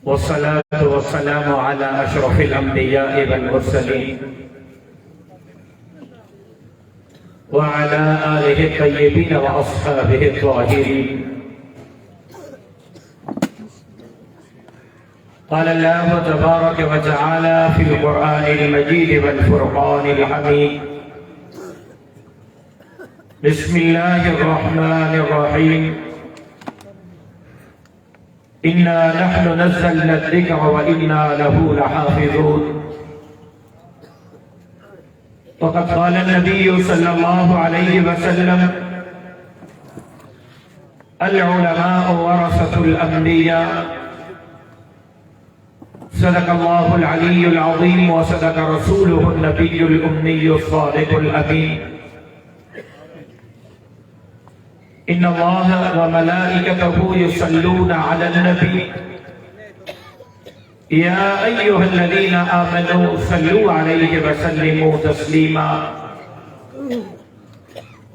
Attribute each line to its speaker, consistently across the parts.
Speaker 1: والصلاة والسلام على أشرف الأنبياء والمرسلين وعلى آله الطيبين وأصحابه الطاهرين. قال الله تبارك وتعالى في القرآن المجيد والفرقان الحميد: بسم الله الرحمن الرحيم. إنا نحن نزلنا الذكر وإنا له لحافظون. وقد قال النبي صلى الله عليه وسلم: العلماء ورثة الأنبياء. صدق الله العلي العظيم وصدق رسوله النبي الأمي الصادق الأمين. إن الله وملائكته يصلون على النبي يا أيها الذين آمنوا صلوا عليه وسلموا تسليما.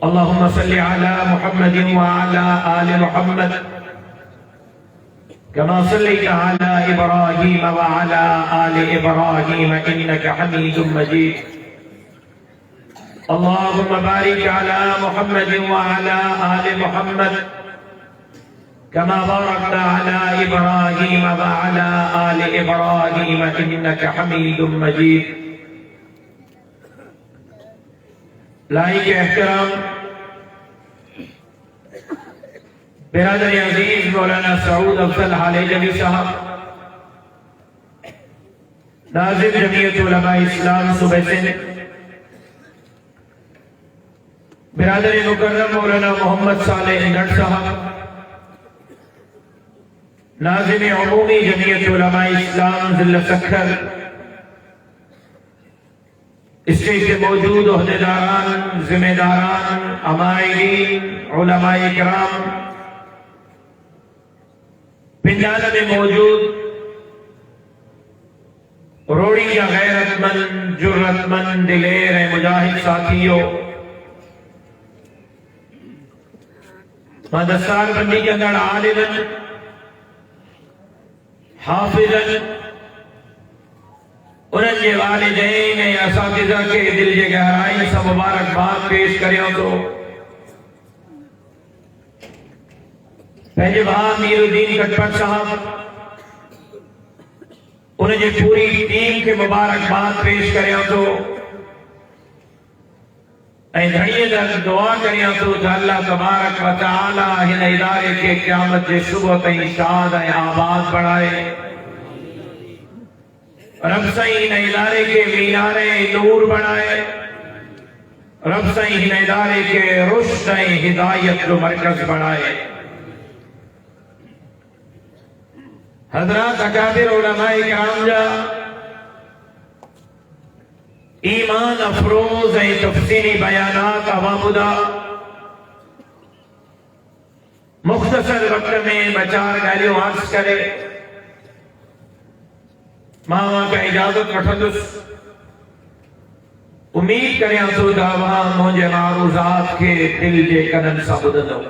Speaker 1: اللهم صل على محمد وعلى آل محمد كما صليت على إبراهيم وعلى آل إبراهيم إنك حميد مجيد. اللهم بارك على محمد وعلى آل محمد كما باركت على إبراهيم وعلى آل إبراهيم إنك حميد مجيد. لائق احترام برادر عزیز مولانا سعود افضل حلیجوی صاحب، ناظم جمعیت علماء اسلام صوبہ سندھ، برادر مکرم مولانا محمد صالح نٹ صاحب، ناظم عمومی جمعیت علماء اسلام ضلع سکھر، اسٹیج پہ موجود عہدیداران، ذمہ داران، عمائدین، علماء کرام، پنڈال میں موجود روڑی یا غیرت مند، جرت مند، دلیر مجاہد ساتھیوں، دستار بندی کے اندر عالمن، حافظن، انہوں کے والدین اساتذہ کے دل کے گہرائی سے مبارکباد پیش کریوں تو پہلے بہا میر الدین کٹپٹ صاحب انہیں جو پوری ٹیم کے مبارکباد پیش کریوں تو اے دھڑیے در دعا کریوں تو اللہ تبارک و تعالی ہن ادارے کے قیامت کے صبح تئیں شاد اے آباد بڑھائے. رب سائیں ہن ادارے کے مینارے نور بڑھائے. رب سائیں ہن ادارے کے رشد اے ہدایت جو مرکز بڑھائے. حضرات اکابر علماء کرام جا ایمان افروز اے تفصیلی بیانات عوامدہ مختصر وقت میں بچار گالیوں عرض کرے ماما کا اجازت وٹھندس. امید کریں تو دعویٰ مجھے معروضات کے دل کے قدم سا بدلو.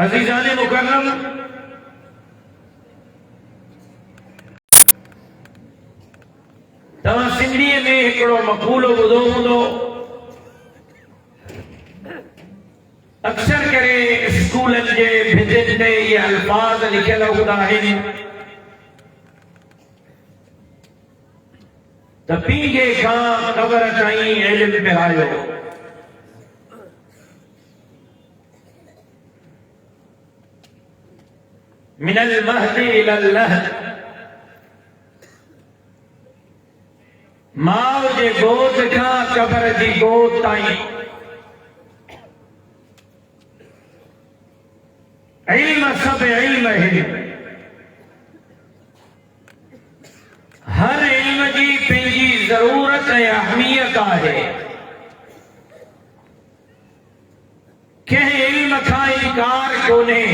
Speaker 1: عزیزان مکرم، تمام سندھیے میں ایکڑو مقولو بدو ہوں اکثر کرے اسکولن جے بھجن نے یہ الفاظ لکھے ہوتا ہے تپینگے کھاں قبر چائیں علم پہ آئیو. من المہد الى اللہد ماں جے گود کھاں قبر جی گود تائیں علم سب علم ہے. ہر علم جی پنجی ضرورت ہے، اہمیت ہے. کہ علم کا انکار کونے،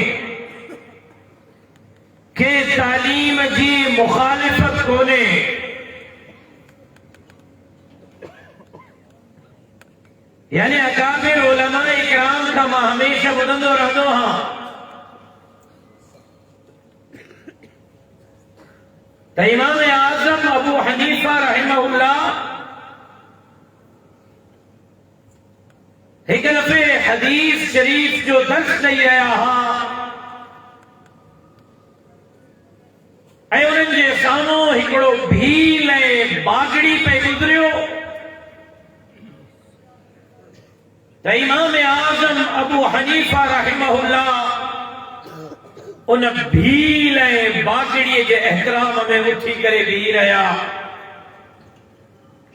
Speaker 1: کہ تعلیم جی مخالفت کونے. یعنی اکابر علماء کرام کا میں ہمیشہ بدندو رہدو ہاں تو امام اعظم ابو حنیفہ رحمہ اللہ ایک دفعے حدیث شریف جو درس نہیں رہا ہاں اے انہوں نے سامو ہکڑو بھیل باگڑی پہ گزریو تو امام اعظم ابو حنیفہ رحمہ اللہ ان بھیل باگڑی کے احترام میں اٹھی کرے بھی رہا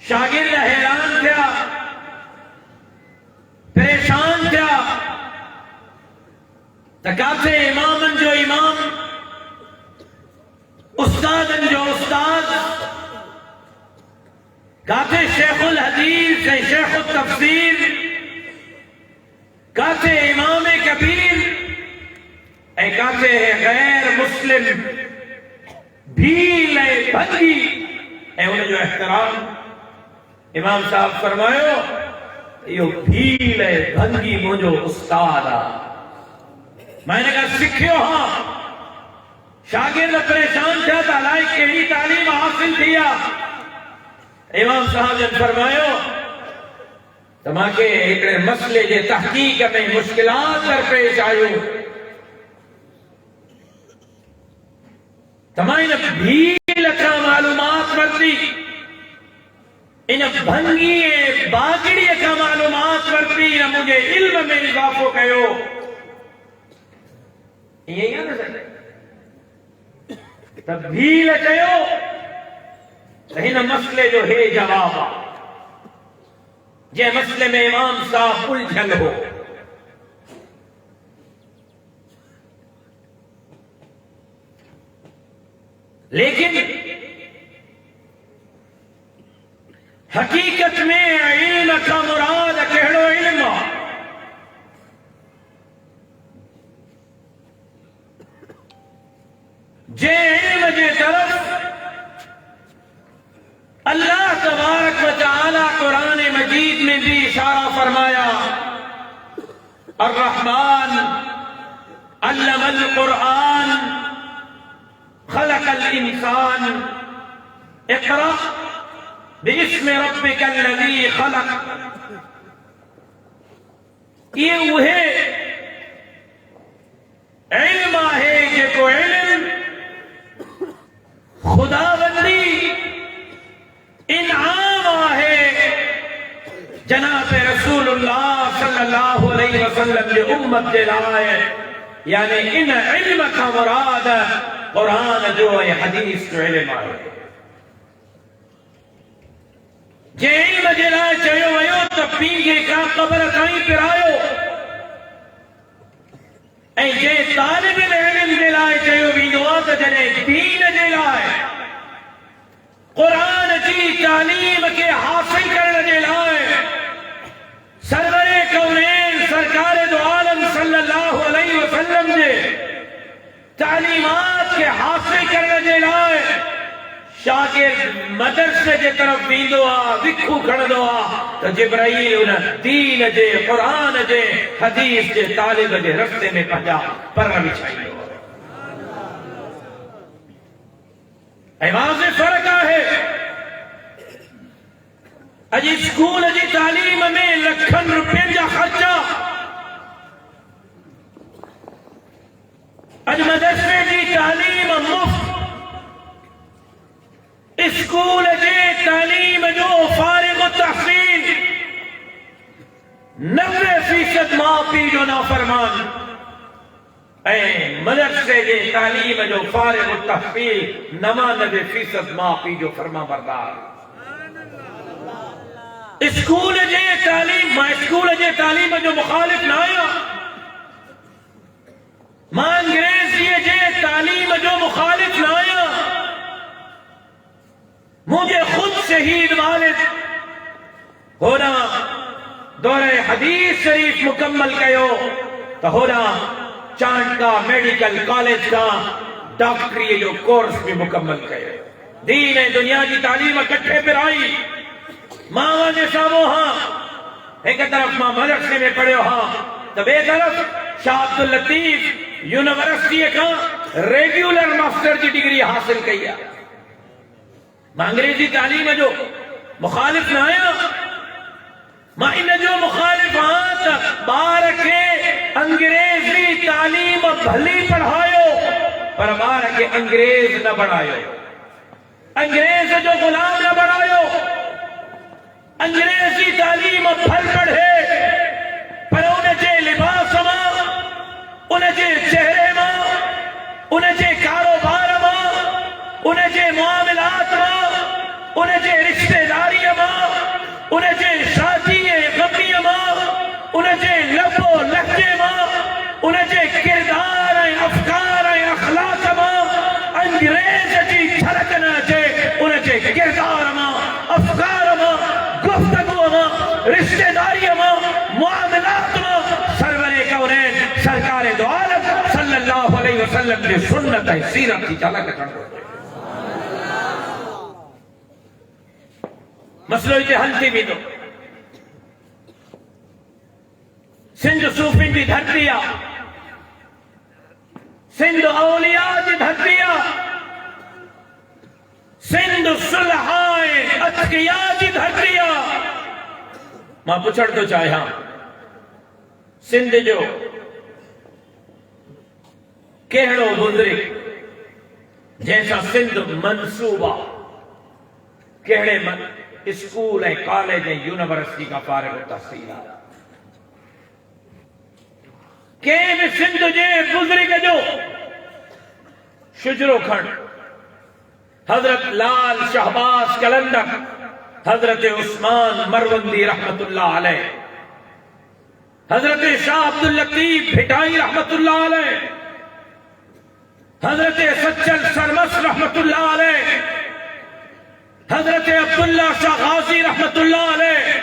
Speaker 1: شاگرد حیران تھیا پریشان تھیا تکاتے امامن جو امام استادن جو استاد کہتے شیخ الحدیث شیخ التفسیر کہتے امام کبیر اے کہتے ہیں غیر مسلم بھیل بھنگی اے انہیں جو احترام امام صاحب فرمائیو یہ بھیل بھنگی مجھو استاد میں نے کہا سکھیو ہاں شاگرد پریشان تھا تالائے کہی تعلیم حاصل کیا امام صاحب نے فرمائیو تماکے ایکڑے مسئلے جے تحقیق میں مشکلات درپیش آئیو تمہیں بھیل کا معلومات ورتی ان بھنگی باگڑی کا معلومات ورتی مجھے علم میں اضافہ کہو یہ ہے نا سر تب بھیل کہو ہن مسئلے جو ہے جواب جے مسئلے میں امام صاحب الجھن ہو لیکن حقیقت میں علم کا مراد کہڑو علم جے علم جے طرف اللہ تبارک و تعالی قرآن مجید میں بھی اشارہ فرمایا الرحمن علم القرآن خلق الانسان اقرأ باسم ربک الذی خلق یہ وہے علم ہے کہ کو علم خدا بندی انعام ہے جناب رسول اللہ صلی اللہ علیہ وسلم کے امت کے لائے یعنی ان علم کا مراد قرآن جو ہے حدیث جو علم آئے جے علم جلائے چاہیو ویو تب پینگے کا قبر کہیں پر آئیو اے جے طالب علم جلائے چاہیو بینوات جنے دین جلائے قرآن کی تعلیم کے حاصل کرنے جلائے سرور کونین سرکار دو عالم صلی اللہ علیہ وسلم جے تعلیمات کے حاصل کرنے جلائے شاگرد مدرسے جے طرف بیندو وکھو کھڑدو تو جبرائیل انہیں دین جے قرآن جے حدیث جے طالب جے رستے میں پہنچا پر بچھائی واضح فرق ہے اج اسکول جی تعلیم میں لکھن روپے جا خرچہ اج مدرسے جی تعلیم مفت اسکول جی تعلیم جو فارغ التحصیل 90% ماں پی جو نافرمان اے مدرسے جی تعلیم جو فارغ التحصیل 99% ماں پی جو فرما بردار اسکول جی تعلیم ماں اسکول جی تعلیم جو مخالف نہ آیا ماں انگریزی جی تعلیم جو مخالف نہ آیا مجھے خود شہید والد ہونا دورہ حدیث شریف مکمل کہو تو ہونا چاند کا میڈیکل کالج کا ڈاکٹری جو کورس بھی مکمل کہو دین دنیا کی تعلیم اکٹھے پر آئی ماں نے سامو ہاں ایک طرف ماں مدرسے میں پڑھے ہاں تو بے طرف شاہ عبداللطیف یونیورسٹی کا ریگولر ماسٹر کی ڈگری حاصل کیا ماں انگریزی تعلیم جو مخالف نہ آیا ماں ان جو مخالف آتا بار کے انگریزی تعلیم بھلی پڑھائیو پر بار کے انگریز نہ بڑھائیو انگریز جو غلام نہ بڑھائیو انگریزی تعلیم بھل پڑھے پر انہیں جے لباس ماں انہیں جے چہرے ماں انہیں جے کاروبار ماں انہیں جے معاملات ماں انہیں جے رشتہ داری ماں انہیں جے شادی غمی ماں انہیں جے لب و لہجے ماں انہیں جے کردار افکار اخلاق ماں انگریز جی جھلک نہ جے انہیں جے کردار ماں افکار ماں گفتگو ماں رشتہ داری ماں معاملات ماں سرور کونین سرکار دو عالم صلی اللہ علیہ وسلم نے سنت سیرت کی جھلک کر دو مسئلہ ہلتی بھی دو سندھ صوفی بھی دھرتیا سندھ اولیاء جی دھرتیا سندھ صلحائے اتقیاء جی دھرتیا ماں پچھڑ تو چاہیاں سندھ جو کہڑو بزرگ جیسا سندھ منصوبہ کہڑے اسکول ہے کالج ہے یونیورسٹی کا فارغ التحصیل کہ سندھ جے بزرگ جو شجرو کھنڈ حضرت لال شہباز قلندر حضرت عثمان مروندی رحمت اللہ علیہ حضرت شاہ عبداللطیف بھٹائی رحمت اللہ علیہ حضرت سچل سرمس رحمت اللہ علیہ حضرت عبداللہ شاہ غازی رحمت اللہ علیہ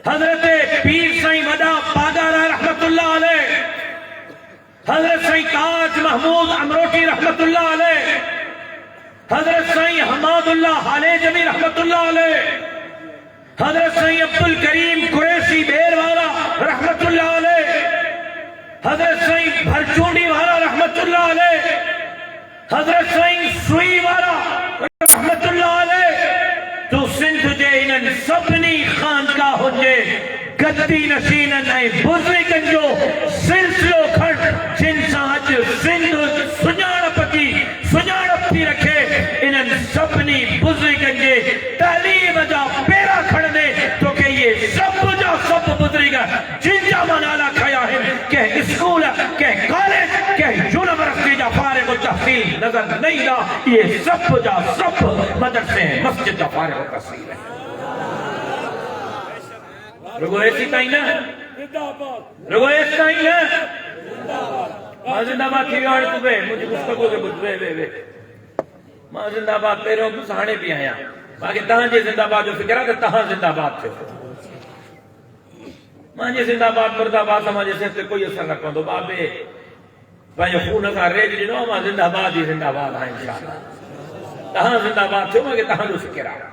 Speaker 1: حضرت پیر سائیں مدا پاگارا رحمت اللہ علیہ حضرت سائیں تاج محمود امروٹی رحمت اللہ علیہ حضرت سائیں حماد اللہ حالے جمی رحمت اللہ علیہ حضرت سائیں عبدالکریم قریشی بیر والا رحمت اللہ علیہ حضرت سائیں بھرچونڈی والا رحمت اللہ علیہ حضرت سائیں سوئی والا رحمت اللہ علیہ تو سندھ جے انن سبنی خانقاہ ہوجے گدی نشینن اے بزرگن جو سلسلو کھڑ جن ساج سندھ سنجاڑپ تھی رکھے انن سبنی بزرگن جے تعلیم جا پیرا کھڑنے تو کہ یہ سب جا سب بزرگ جن جا منالا کھایا ہے کہ اسکول کہ کالج کہ یونیورسٹی جا فارغ التحصیل نظر نہیں دا یہ سب جا سب مدرسے مسجد جا فارغ التحصیل ہے رگو ایسی تائیں نا رگو ایسی تائیں نا ماں زندہ بات تھی آڑ تو بے مجھے گفتگو کے بجھ بے ماں زندہ بات پیروں تو سہانے بھی آیا باقی تہاں جے زندہ بات جو فکر ہے تہاں زندہ بات تھے ماں جے زندہ بات مردہ بات ہمیں جیسے سے کوئی اثر نہ کون دو بابے بھائی خون کا ریج جنو ماں زندہ بات ہی زندہ بات آئیں انشاءاللہ تہاں زندہ بات تھے ماں کہ تہاں جو فکر ہے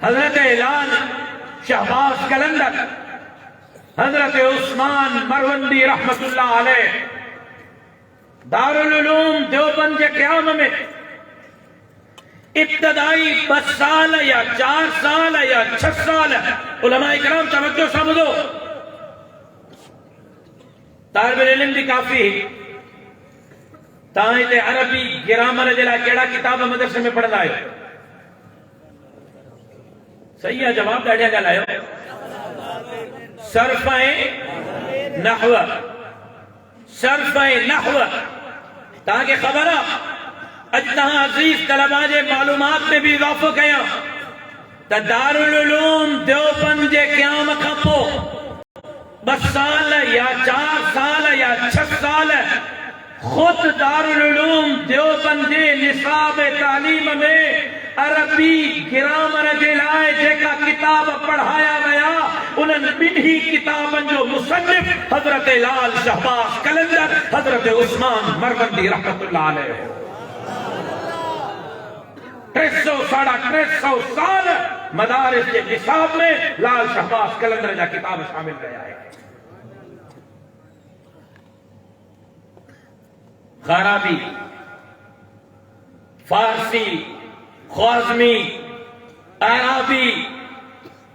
Speaker 1: حضرت لال شہباز قلندر حضرت عثمان مروندی رحمت اللہ علیہ دارالعلوم دیوبند کے قیام میں ابتدائی 10 سال یا 4 سال یا 6 سال علماء اکرام توجہ سمجھو طالب علم بھی کافی تاہی تے عربی گرامر جلا کیڑا کتاب مدرسے میں پڑھنا ہے صحیح ہے جواب ڈاڑیا گا لائے صرفیں نحو صرفیں نحو تاکہ خبر اجتہاں عزیز طلباء جے معلومات میں بھی اضافہ کیا تا دارالعلوم دیوبند جے قیام کھپو 10 سال یا 4 سال یا 6 سال خود دارالعلوم دیوبند جے نصاب تعلیم میں عربی گرامر جے لائے جے کا کتاب پڑھایا گیا انہوں بنہی کتابن جو مصنف حضرت لال شہباز قلندر حضرت عثمان مروندی رحمت اللہ علیہ 300 سال مدارس کے نصاب میں لال شہباز قلندر جا کتاب شامل گیا ہے غرابی فارسی، خوازمی، عربی.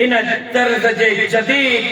Speaker 1: ان طرز جے جدید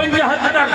Speaker 1: 75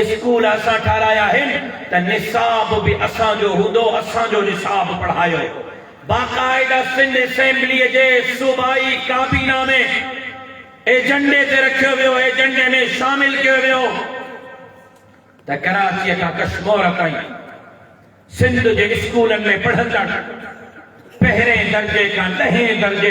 Speaker 1: اسکول اساں ٹھارایا ہے تا نصاب بھی اساں جو ہندو اساں جو نصاب پڑھایو باقاعدہ سندھ اسمبلی جے صوبائی کابینہ میں ایجنڈے تے رکھو ویو ایجنڈے میں شامل کیو ویو تا کراچی کا کشمور تائیں سندھ جے اسکولن میں پڑھندڑ پہریں درجے کا 10 درجے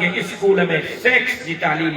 Speaker 1: کے اسکول میں سیکس جی تعلیم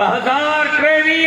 Speaker 1: 2023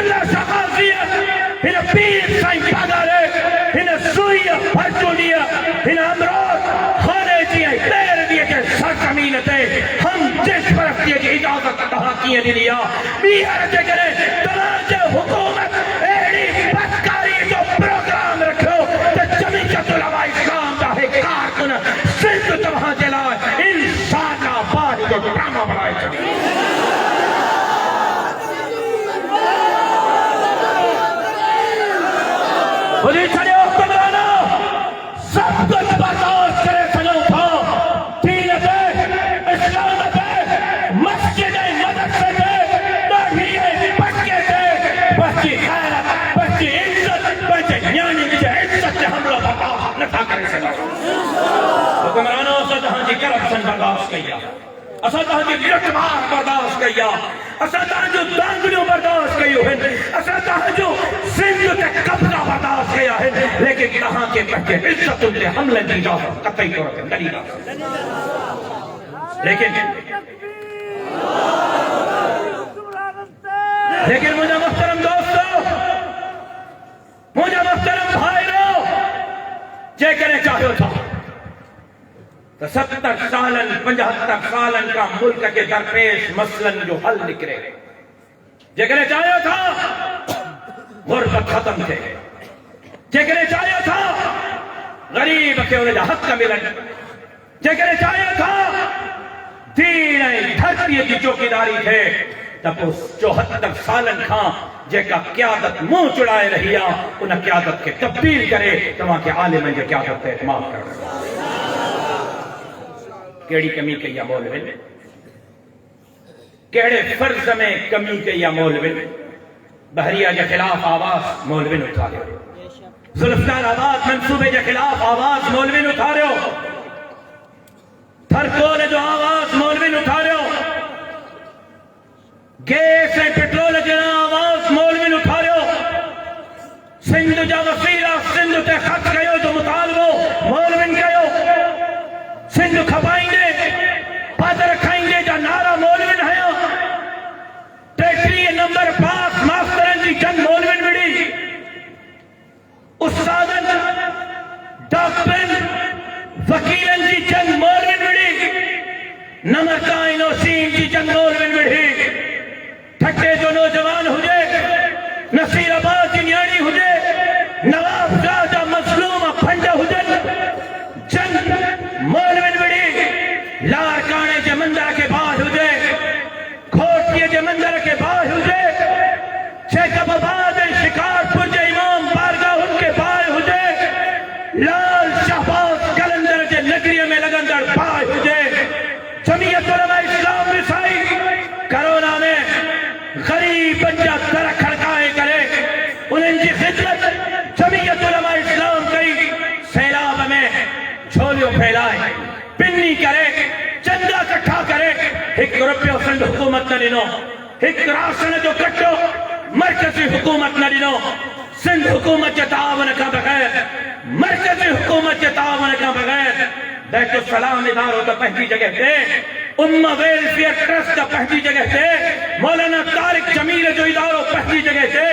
Speaker 1: اللہ شہازیہ ہن پیر سائیں پاگارے ہن سوئیہ پھرچولیا ہن امراض خانے جی پیر دیئے کے سرزمین تے ہم جس طرف دیئے کی اجازت کہاں کیے دی لیا بیار کے کرے تنانچہ حکومت ایڑی بدکاری جو پروگرام رکھو کہ جمعیت علماء اسلام چاہے کارکن صرف تمہاں جلائے انشاءاللہ باہی کو ڈرامہ بنائے چلی خودی چھڑے حکمرانا سب کچھ برداشت کرے سنو تھا دین پہ اسلام پہ مسجد مدرسے پہ داڑھیے پٹکے پہ بچی خیرت بچی عزت بچی نیانی کی عزت سے ہم لوگ برداشت نہ تھا کرے سنو حکمرانوں سے جہاں جی کرپشن برداشت کیا اسا تہاں جی لٹ مار برداشت کیا اسا تہاں جو دانگلیوں برداشت کیو ہیں اسا تہاں جو سندھ تے قبضہ برداشت کیا ہے لیکن تہاں کے بچے عزت تے حملے دی اجازت قطعی طور پہ نہیں دا لیکن مجھے محترم دوستو مجھے محترم بھائیو جے کرے چاہو تھا تو 70 سالن 75 سالن کا ملک کے درپیش مسئلن جو حل نکرے جگرے چاہیے تھا غربت ختم تھے جگرے چاہیے تھا غریب کے انہیں حق کا ملن جگرے چاہیے تھا دین دھرتی کی چوکیداری تھے تب اس 74 سالن کھاں جے کا قیادت منہ چڑھائے رہیا انہیں قیادت کے تبدیل کرے تو وہاں کے عالم جو قیادت پہ اعتماد کر رہے کیڑی کمی کیا مولوین کیڑے فرض میں کمی کیا مولوین بحریہ کے خلاف آواز مولوین اٹھا رہے ہو ذوالفقار آباد منصوبے کے خلاف آواز مولوین اٹھا رہے ہو تھرکول جو آواز مولوین اٹھا رہے ہو گیس پیٹرول کے آواز مولوین اٹھا رہے ہو سندھ جا وسیلہ سندھ تے خط کہو جو مطالبو مولوین کہو سندھ کھپائیں گے پتہ رکھائیں گے جا نعرہ مولوین ہے ٹیکری نمبر 5 ماسٹرن جی جنگ مولوین مڑی استادن ڈاکٹرن وکیلن جی جنگ مولوین مڑی نمکائن و سین جی جنگ مولوین مڑی تھکے جو نوجوان ہوجے نصیر آباد جی نیاڑی ہوجے نواب راجہ مظلوم پھنڈا ہوجن جنگ مولوین بڑی لارکانے جے مندر کے بعد ہوجے کھوٹیے جے مندر کے بعد ہوجے شیخ آباد شکارپور جے امام بارگاہ ان کے بعد ہوجے لال شہباز کلندر جے نگریہ میں لگندر بعد ہوجے جمعیت علماء اسلام رسائی کرونا میں غریب بنجا در کھڑکائے کرے انہیں جی خدمت جمعیت علماء اسلام کئی سیلاب میں جھولیوں پھیلائے پنی کرے چندہ کٹھا کرے 1 روپیہ سندھ حکومت نہ دینو 1 راشن جو کٹو مرکزی حکومت نہ دینو سندھ حکومت کے تعاون کا بغیر مرکزی حکومت کے تعاون کا بغیر بیت السلام اداروں کا پہلی جگہ دے امہ ویلفیئر ٹرسٹ کا پہلی جگہ دے مولانا طارق جمیل جو اداروں پہلی جگہ دے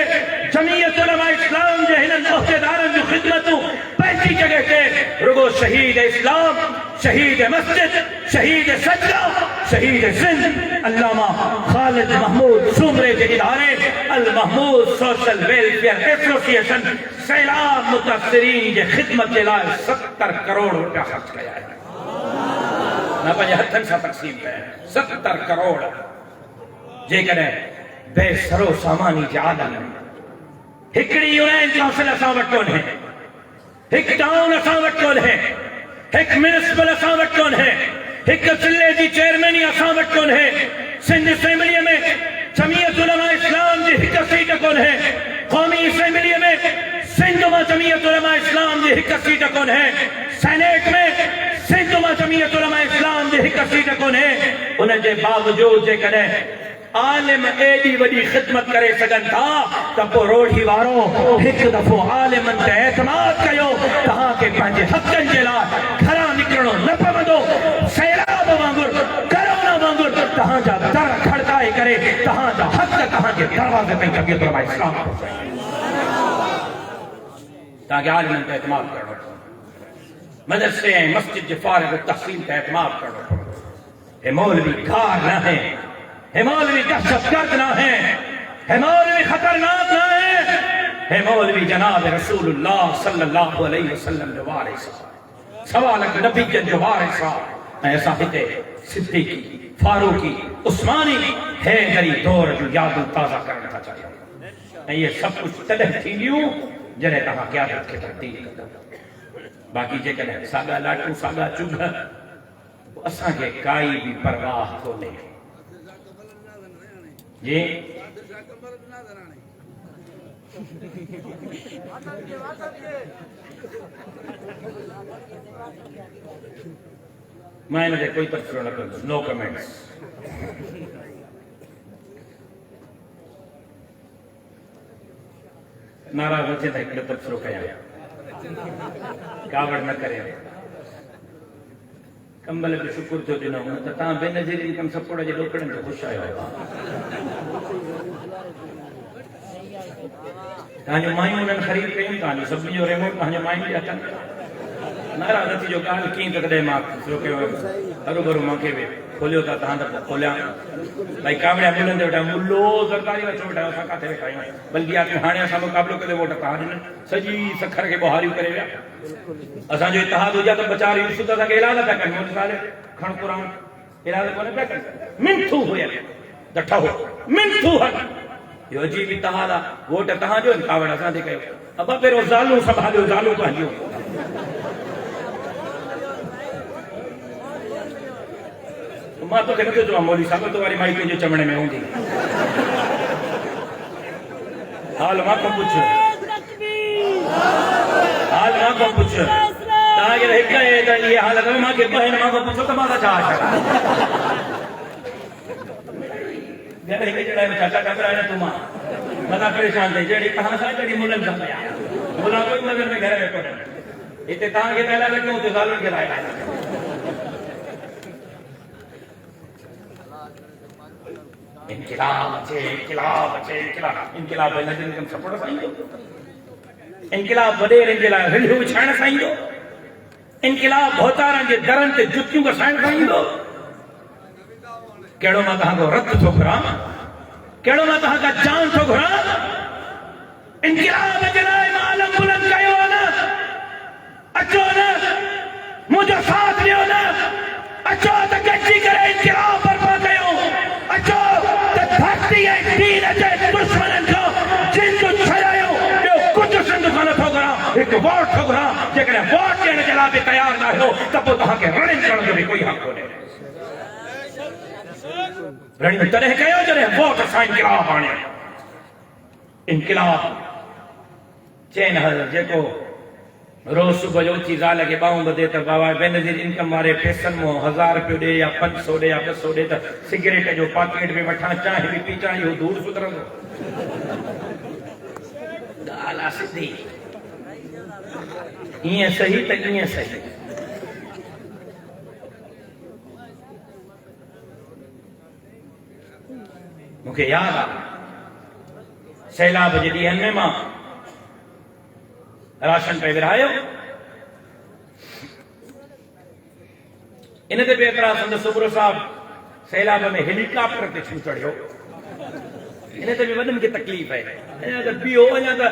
Speaker 1: جمعیت علماء اسلام جو ہنن عہدیدارن جو خدمتوں پہلی جگہ دے رگو شہید اسلام شہید مسجد شہید سجدہ شہید سندھ علامہ خالد محمود سومرے کے ادارے المحمود سوشل ویلفیئر ایسوسیشن سیلاب متاثرین کے خدمت کے لائے 70 کروڑ روپیہ خرچ کیا ہے نہ پنجے ہتھن سا تقسیم پہ 70 کروڑ جے کرے بے سرو سامانی کے عالم ہکڑی یونین کانسل اساں وٹکون ہے ہک ٹاؤن اساں وٹکون ہے ہک میونسپل اساں وٹکون ہے ہک ضلع دی چیئرمینی اساں وٹکون ہے سندھ اسمبلی میں جمعیت علماء اسلام دی ہک سیٹ کون ہے قومی اسمبلی میں سندھ میں جمعیت علماء اسلام دی ہک سیٹ کون ہے سینیٹ میں سندھ میں جمعیت علماء اسلام دی ہک سیٹ کون ہے انہیں جے باوجود جے کرے عالم ایڈی وڈی خدمت کرے سگن تھا تب روڑی وارو ایک دفعہ عالم تے اعتماد کیو تہاں کے پانچے حقن جلا گھرا نکلنو نہ پوندو سیلاب وانگر کرونا وانگر تہاں جا در کھڑکا پہنچائے کرے تہاں جا حق تہاں کے دروازے تک طبیعت علماء اسلام پہنچائے تاکہ عالمن کا اعتماد کرنا مدرسے ہیں مسجد فارغ التحصیل کا اعتماد کرنا ہے مولوی کار نہ ہے ہے مولوی دہشت گرد نہ ہے ہے مولوی خطرناک نہ ہے مولوی جناب رسول اللہ صلی اللہ علیہ وسلم جو وارث سوالک نبی جو وارث ایسا ہتے صدیقی فاروقی عثمانی ہے گری دور جو یاد تازہ کرنا چاہیے یہ سب کچھ تدہ تھی لیوں جنہیں تہاں قیادت کے تبدیل کرتا باقی جے کہنے ساگا لاٹو ساگا چوگا اساں کے کائی بھی پرواہ کو نہیں جی میں نے کوئی تفسیر نہ کروں نو کمنٹس ناراض بچے تھے کہ تفسیر کیا کاوڑ نہ کرے کمبل پہ شکر تو دنوں میں تو تاں بے نظیری کم سپوڑا جے لوکڑن تو خوش آئے ہوگا تاں مائیں انہوں خرید کہیں تاں سب جو ریموٹ تاں مائیں بھی اچھا ناراض تھی جو کال کیں تو کدے ماں سو کے ہرو بھرو ماں کے کھولیو تا تاں تک کھولیا بھائی کامڑیا ملن دے بیٹا ملو سرکاری وچ بیٹا اساں کاتے کھائیں بلکہ آپ ہانے اساں مقابلو کدے ووٹ تاں دین سجی سکھر کے بہاری کرے ویا اساں جو اتحاد ہو جا تو بچاری یوسف تا کے اعلان تھا کرنے سارے کھن قرآن اعلان کونے پہ کر منتھو ہویا ڈٹھا ہو منتھو ہٹ یہ عجیب اتحاد ووٹ تاں جو کاوڑ اساں دے کہو ابا پھر زالو سنبھالو زالو کہیو ماں تو کہنے جو مولوی صاحب تو والی مائی کے جو چمڑے میں ہوں گی حال ماں کو پوچھ حال ماں کو پوچھ تاکہ رہتا ہے یہ حالت میں ماں کے بہن ماں کو پوچھو تو ماں کا چاہ شکا گھر ہے کہ جڑا ہے چاچا کب رہا ہے تو ماں مطا پریشان دے جڑی کہاں سا جڑی ملن جا پیا بلا کوئی مدر میں گھر ہے کوئی اتنے تاں کے پہلا لگے ہوتے ظالم کے رائے انقلاب اچھے انقلاب اچھے انقلاب ہے نجل کم سپورٹ سائیں دو انقلاب بدیر انقلاب ہلیو چھاڑ سائیں دو انقلاب ہوتا رہاں جے درن تے جتیوں کا سائیں دو کیڑو ماں تہاں کو رد تو گھرام کیڑو ماں تہاں کا جان تو گھرام انقلاب جلائے معلوم بلند کہو نا اچھو نا مجھے ساتھ لیو نا اچھو تک اچھی کرے انقلاب برپا کہو اچھو دھرتی ہے دین اچھے دشمنن کو جن کو چھڑایو جو کچھ سندھانا تھو گرا ایک ووٹ تھو گرا جیکنے ووٹ دینے جلا بھی تیار نہ ہو تب وہ تہاں کے رڑن کرن جو بھی کوئی حق ہو نہیں رڑن ترہ کہو جو رہے ووٹ سا انقلاب آنے انقلاب چین حضر جے کو روز صبح جو چیزا لگے باؤں بدے تا بابا بے نظیر انکم مارے پیسن مو 1000 روپے دے یا 500 دے یا 500 دے تا سگریٹ جو پاکیٹ میں وٹھا چاہے بھی پی چاہے ہو دور سترن دالا سدھی یہ صحیح تا یہ صحیح مجھے یاد آ سیلاب جدی ہن میں ماں راشن پہ برائیو انہیں دے بے اعتراض اندر سبرو صاحب سیلاب میں ہیلی کاپٹر تے چھو چڑھیو انہیں دے بھی ودن کی تکلیف ہے انہیں دے بھی ہو انہیں دے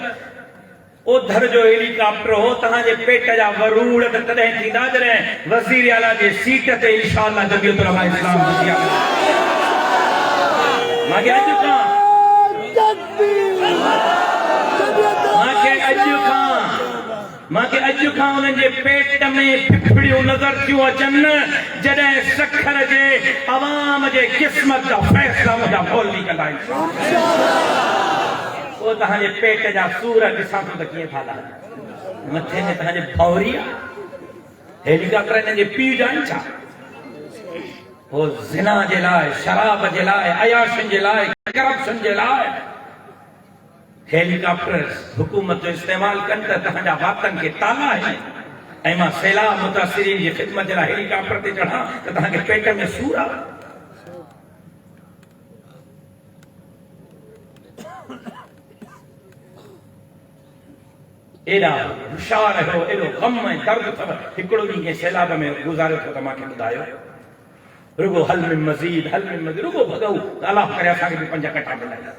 Speaker 1: او دھر جو ہیلی کاپٹر ہو تہاں جے پیٹ جا وروڑ تدہیں تھی ناظر ہیں وزیر اعلیٰ جے سیٹ تے انشاءاللہ جمعیت علماء اسلام دیا ماں کے اجو کہاں ماں کے اجو کھاں انہیں جے پیٹ میں پھپڑیوں نظر کیوں اچن جڑے سکھر جے عوام جے قسمت کا فیصلہ مجھا بھول نہیں کرنا وہ تہاں جے پیٹ جا سورہ کساں تو تکیے تھا متھے میں تہاں جے بھوریا ہیلی کاپٹر انہیں جے پی جائیں چاہ وہ زنا جلائے شراب جلائے عیاشن جلائے کرپشن جلائے ہیلی کاپٹر حکومت جو استعمال کرتا تہاں وطن کے تالا ہے ایما سیلاب متاثرین جی خدمت جلا ہیلی کاپٹر تے چڑھا تہاں کے پیٹ میں سورا ایڈا ہوشیار ہو، ایڈو غم ہے، درد تھا، ہکڑو ڈی کے سیلاب میں گزارے تو تما کے بدایو رگو حل من مزید، حل من مزید، رگو بھگو اللہ کرے اساں کے بھی پنجا کٹا بنایا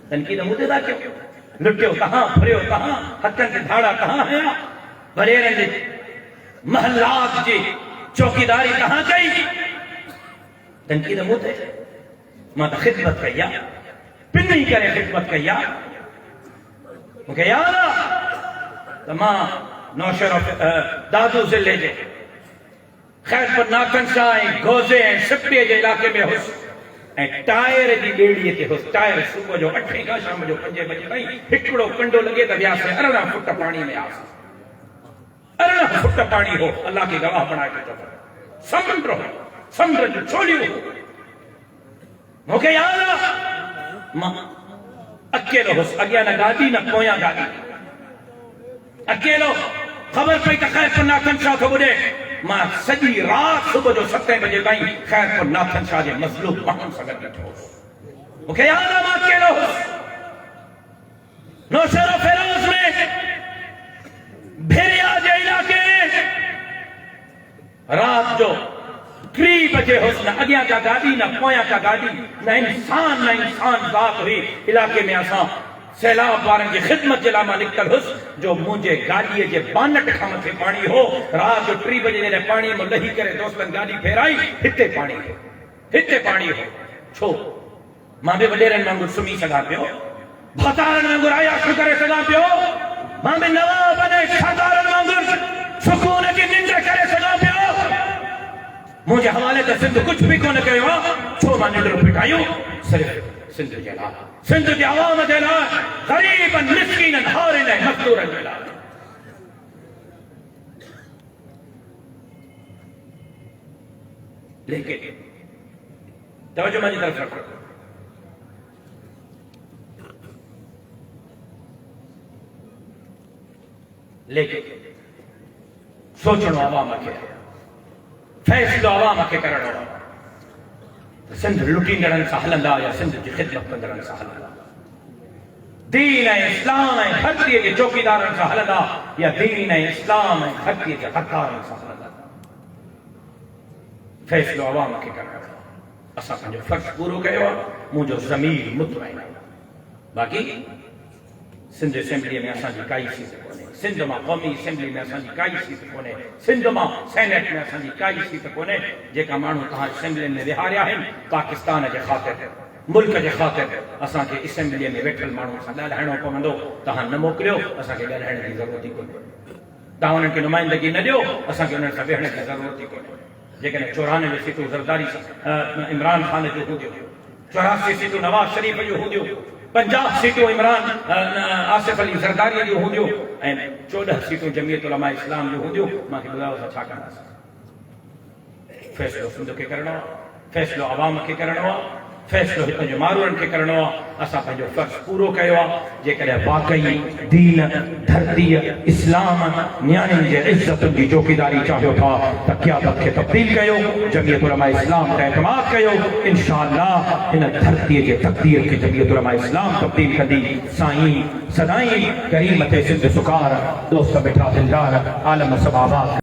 Speaker 1: تنقید مودے دا کیوں لٹیو تہاں پھریو تہاں ہتھن کے دھاڑا تہاں ہے بریرن دے محلات جی چوکیداری تہاں کئی تنقید مودے ماں تا خدمت کیا پنی کرے خدمت کیا مکہ یا اللہ ماں نوشر دادو سے لے جے خیر پر ناکن شاہیں گوزے ہیں شپے جے علاقے میں ہس ٹائر دی بیڑی تے ہس ٹائر صبح جو 8 کا شام جو 5 بجے تائیں ہکڑو کنڈو لگے تے ویا سے 18 فٹ پانی میں آس 18 فٹ پانی ہو اللہ کی گواہ بنا کے تو سمندر جو چھوڑیو موکے یا اللہ ماں اکیلو ہس اگیا نہ گاڑی نہ پویا گاڑی اکیلو خبر پئی تے خیر پر ناکن شاہ تو بڑے ماں سجی رات صبح جو 7 بجے تائیں خیر پر ناکن شاہ جے مظلوم مہم سگت بیٹھو مکہ یا اللہ ماں اکیلو ہس نوشہر و فیروز میں بھیریا جے علاقے رات جو 3 بجے ہس نہ اگیا کا گاڑی نہ پویا کا گاڑی نہ انسان ذات ہوئی علاقے میں آساں سیلاب وارن کی خدمت جلاما نکل ہس جو مجھے گاڑی جے بانٹ کھم تھے پانی ہو رات جو 3 بجے نے پانی میں لہی کرے دوستن گاڑی پھیرائی ہتے پانی ہو چھو ماں بے وڈیرن مانگو سمی سگا پیو بھتارن مانگو رایا کرے سگا پیو ماں بے نواب بنے شادارن مانگو سکون کی نند کرے سگا پیو مجھے حوالے تے سندھ کچھ بھی کو نہ کرے ہو چھو ماں نندر پٹائیو صرف سندھ جلا سندھ کی عوام جلا غریبا مسکینا ہارنا مزدورا جلا لیکن توجہ مجھے طرف رکھو لیکن سوچنو عوام کے فیصلو عوام کے کرنو سندھ لٹینڈڑن سا ہلندا یا سندھ کی خدمت کندڑن سا ہلندا دین اسلام دھرتی کے چوکیدارن سا ہلندا یا دین اسلام دھرتی کے غدارن سا ہلندا فیصلو عوام کے کرنو اساں پنجو فرض پورو کیو مجھو ضمیر مطمئن باقی سندھ اسمبلی میں اساں جی کائی چیز کونے سندھ ماں قومی اسمبلی میں اساں جی کائی چیز کونے سندھ ماں سینٹ میں اساں جی کائی چیز کونے جیکا مانو تہاں اسمبلی میں وہاریا ہیں پاکستان کے خاطر ملک کے خاطر اساں کے اسمبلی میں ویٹھل مانو سا ڳالهائڻو پوندو تہاں نہ موکلیو اساں کے ڳالهائڻ کی ضرورت ہی کونے تہاں انہن کی نمائندگی نہ ڏيو اساں کے انہن سان ويهڻ کی ضرورت ہی کونے لیکن 94 سیٹوں زرداری عمران خان جو ہو 84 سیٹوں نواز شریف جو ہو 50 سیٹوں عمران آصف علی زرداری جو ہوں 14 سیٹوں جمعیت علماء اسلام جو ہوں ماں کی بلاو سا چھا کرنا فیصلو سندھ کے کرنا فیصلو عوام کے کرنا فیصلو جو مارون کے کرنا اسا پنجو فرض پورو کیو جے کرے واقعی دین دھرتی اسلام نیانن جے عزت کی چوکیداری چاہیو تھا تا قیادت کے تبدیل کیو جمعیت علماء اسلام کا اعتماد کیو انشاءاللہ ان دھرتی کے تقدیر کی جمعیت علماء اسلام تبدیل کر دی سائیں صدائیں کریمت سندھ سکار دوست بیٹھا دلدار عالم سبابات